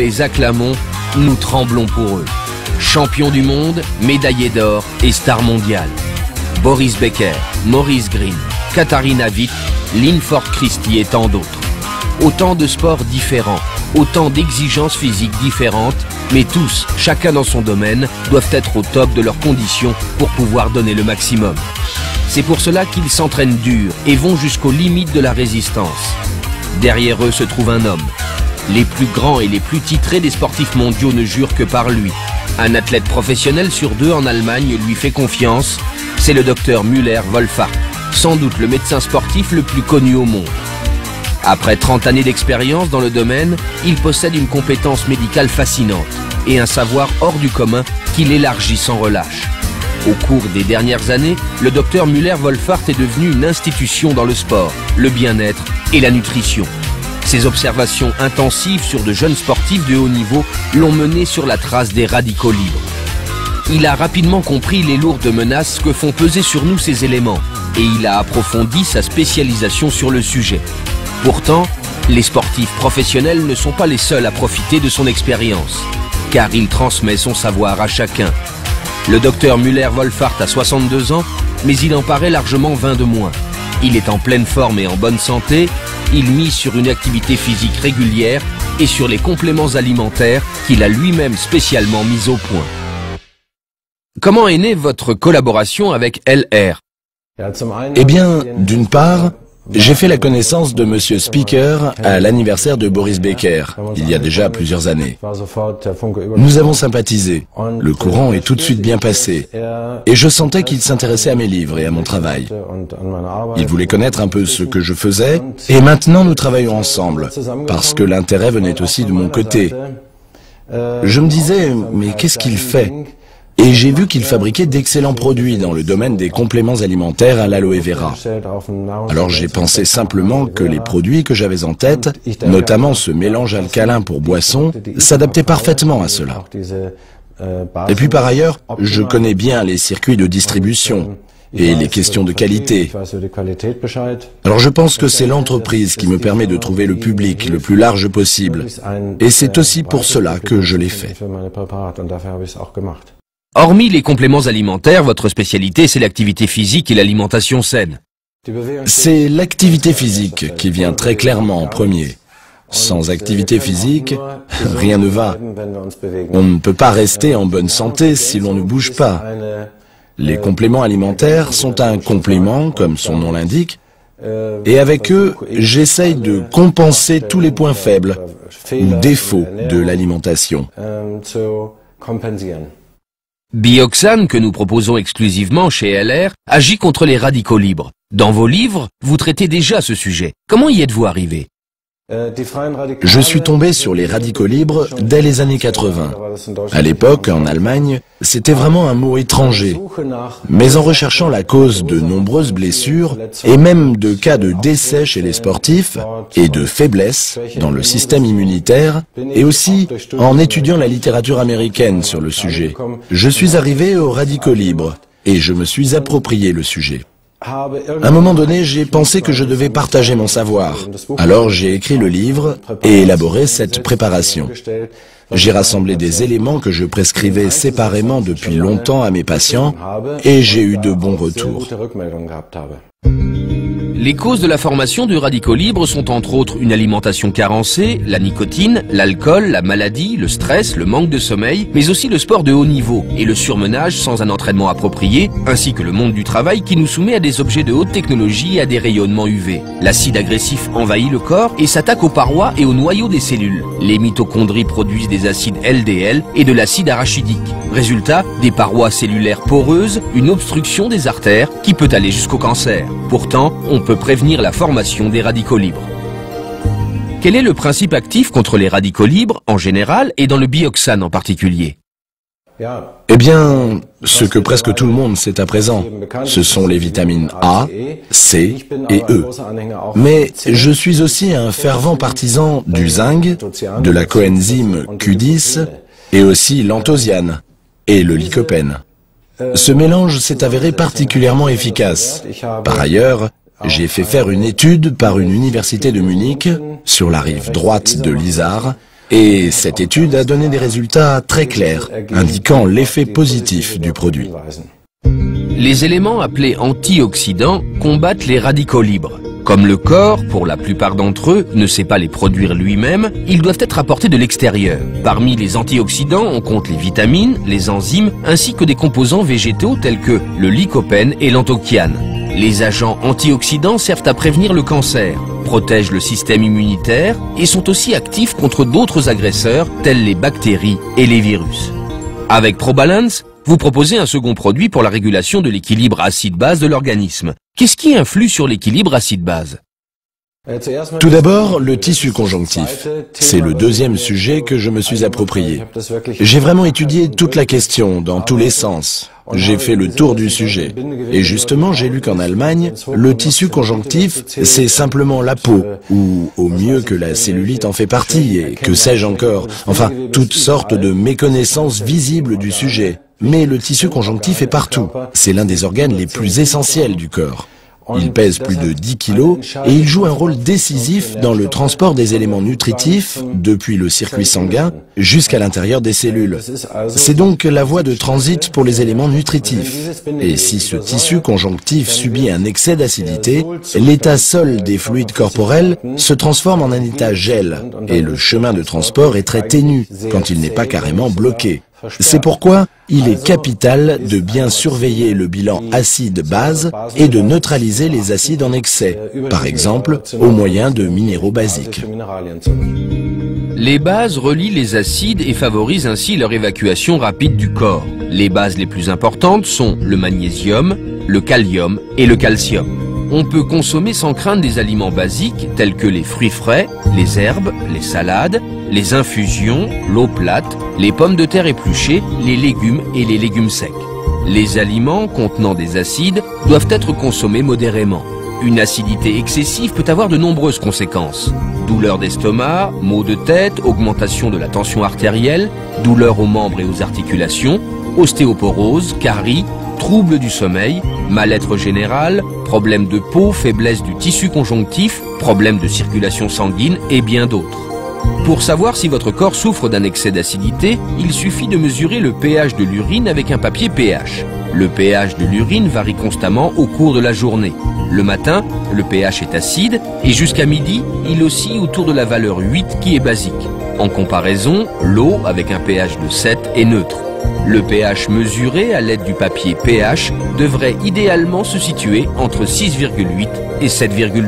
les acclamons, nous tremblons pour eux. Champion du monde, médaillé d'or et star mondiale. Boris Becker, Maurice Greene, Katharina Witt, Lynn Ford Christie et tant d'autres. Autant de sports différents, autant d'exigences physiques différentes, mais tous, chacun dans son domaine, doivent être au top de leurs conditions pour pouvoir donner le maximum. C'est pour cela qu'ils s'entraînent dur et vont jusqu'aux limites de la résistance. Derrière eux se trouve un homme. Les plus grands et les plus titrés des sportifs mondiaux ne jurent que par lui. Un athlète professionnel sur 2 en Allemagne lui fait confiance. C'est le docteur Müller-Wohlfahrt, sans doute le médecin sportif le plus connu au monde. Après 30 années d'expérience dans le domaine, il possède une compétence médicale fascinante et un savoir hors du commun qu'il élargit sans relâche. Au cours des dernières années, le docteur Müller-Wohlfahrt est devenu une institution dans le sport, le bien-être et la nutrition. Ses observations intensives sur de jeunes sportifs de haut niveau l'ont mené sur la trace des radicaux libres. Il a rapidement compris les lourdes menaces que font peser sur nous ces éléments et il a approfondi sa spécialisation sur le sujet. Pourtant, les sportifs professionnels ne sont pas les seuls à profiter de son expérience, car il transmet son savoir à chacun. Le docteur Müller-Wohlfahrt a 62 ans, mais il en paraît largement 20 de moins. Il est en pleine forme et en bonne santé, il mise sur une activité physique régulière et sur les compléments alimentaires qu'il a lui-même spécialement mis au point. Comment est née votre collaboration avec LR? Eh bien, d'une part, j'ai fait la connaissance de Monsieur Speaker à l'anniversaire de Boris Becker, il y a déjà plusieurs années. Nous avons sympathisé, le courant est tout de suite bien passé, et je sentais qu'il s'intéressait à mes livres et à mon travail. Il voulait connaître un peu ce que je faisais, et maintenant nous travaillons ensemble, parce que l'intérêt venait aussi de mon côté. Je me disais, mais qu'est-ce qu'il fait ? Et j'ai vu qu'il fabriquait d'excellents produits dans le domaine des compléments alimentaires à l'aloe vera. Alors j'ai pensé simplement que les produits que j'avais en tête, notamment ce mélange alcalin pour boissons, s'adaptaient parfaitement à cela. Et puis par ailleurs, je connais bien les circuits de distribution et les questions de qualité. Alors je pense que c'est l'entreprise qui me permet de trouver le public le plus large possible. Et c'est aussi pour cela que je l'ai fait. Hormis les compléments alimentaires, votre spécialité, c'est l'activité physique et l'alimentation saine. C'est l'activité physique qui vient très clairement en premier. Sans activité physique, rien ne va. On ne peut pas rester en bonne santé si l'on ne bouge pas. Les compléments alimentaires sont un complément, comme son nom l'indique, et avec eux, j'essaye de compenser tous les points faibles ou défauts de l'alimentation. Bioxane, que nous proposons exclusivement chez LR, agit contre les radicaux libres. Dans vos livres, vous traitez déjà ce sujet. Comment y êtes-vous arrivé? Je suis tombé sur les radicaux libres dès les années 80. À l'époque, en Allemagne, c'était vraiment un mot étranger. Mais en recherchant la cause de nombreuses blessures, et même de cas de décès chez les sportifs, et de faiblesse dans le système immunitaire, et aussi en étudiant la littérature américaine sur le sujet, je suis arrivé aux radicaux libres, et je me suis approprié le sujet. À un moment donné, j'ai pensé que je devais partager mon savoir. Alors j'ai écrit le livre et élaboré cette préparation. J'ai rassemblé des éléments que je prescrivais séparément depuis longtemps à mes patients et j'ai eu de bons retours. Les causes de la formation du radicaux libre sont entre autres une alimentation carencée, la nicotine, l'alcool, la maladie, le stress, le manque de sommeil, mais aussi le sport de haut niveau et le surmenage sans un entraînement approprié, ainsi que le monde du travail qui nous soumet à des objets de haute technologie et à des rayonnements UV. L'acide agressif envahit le corps et s'attaque aux parois et aux noyaux des cellules. Les mitochondries produisent des acides LDL et de l'acide arachidique. Résultat, des parois cellulaires poreuses, une obstruction des artères qui peut aller jusqu'au cancer. Pourtant, on peut prévenir la formation des radicaux libres. Quel est le principe actif contre les radicaux libres en général et dans le bioxane en particulier? Eh bien, ce que presque tout le monde sait à présent, ce sont les vitamines A, C et E. Mais je suis aussi un fervent partisan du zinc, de la coenzyme Q10 et aussi l'anthosiane et le lycopène. Ce mélange s'est avéré particulièrement efficace. Par ailleurs, j'ai fait faire une étude par une université de Munich, sur la rive droite de l'Isar, Et cette étude a donné des résultats très clairs, indiquant l'effet positif du produit. Les éléments appelés antioxydants combattent les radicaux libres. Comme le corps, pour la plupart d'entre eux, ne sait pas les produire lui-même, ils doivent être apportés de l'extérieur. Parmi les antioxydants, on compte les vitamines, les enzymes, ainsi que des composants végétaux tels que le lycopène et l'anthocyane. Les agents antioxydants servent à prévenir le cancer, protègent le système immunitaire et sont aussi actifs contre d'autres agresseurs tels les bactéries et les virus. Avec ProBalance, vous proposez un second produit pour la régulation de l'équilibre acide-base de l'organisme. Qu'est-ce qui influe sur l'équilibre acide-base? Tout d'abord, le tissu conjonctif. C'est le deuxième sujet que je me suis approprié. J'ai vraiment étudié toute la question, dans tous les sens. J'ai fait le tour du sujet. Et justement, j'ai lu qu'en Allemagne, le tissu conjonctif, c'est simplement la peau, ou au mieux que la cellulite en fait partie, et que sais-je encore. Enfin, toutes sortes de méconnaissances visibles du sujet. Mais le tissu conjonctif est partout. C'est l'un des organes les plus essentiels du corps. Il pèse plus de 10 kilos et il joue un rôle décisif dans le transport des éléments nutritifs depuis le circuit sanguin jusqu'à l'intérieur des cellules. C'est donc la voie de transit pour les éléments nutritifs. Et si ce tissu conjonctif subit un excès d'acidité, l'état sol des fluides corporels se transforme en un état gel et le chemin de transport est très ténu quand il n'est pas carrément bloqué. C'est pourquoi il est capital de bien surveiller le bilan acide-base et de neutraliser les acides en excès, par exemple au moyen de minéraux basiques. Les bases relient les acides et favorisent ainsi leur évacuation rapide du corps. Les bases les plus importantes sont le magnésium, le kalium et le calcium. On peut consommer sans crainte des aliments basiques tels que les fruits frais, les herbes, les salades, les infusions, l'eau plate, les pommes de terre épluchées, les légumes et les légumes secs. Les aliments contenant des acides doivent être consommés modérément. Une acidité excessive peut avoir de nombreuses conséquences. Douleurs d'estomac, maux de tête, augmentation de la tension artérielle, douleurs aux membres et aux articulations, ostéoporose, caries, troubles du sommeil, mal-être général, problèmes de peau, faiblesse du tissu conjonctif, problèmes de circulation sanguine et bien d'autres. Pour savoir si votre corps souffre d'un excès d'acidité, il suffit de mesurer le pH de l'urine avec un papier pH. Le pH de l'urine varie constamment au cours de la journée. Le matin, le pH est acide et jusqu'à midi, il oscille autour de la valeur 8 qui est basique. En comparaison, l'eau avec un pH de 7 est neutre. Le pH mesuré à l'aide du papier pH devrait idéalement se situer entre 6,8 et 7,2.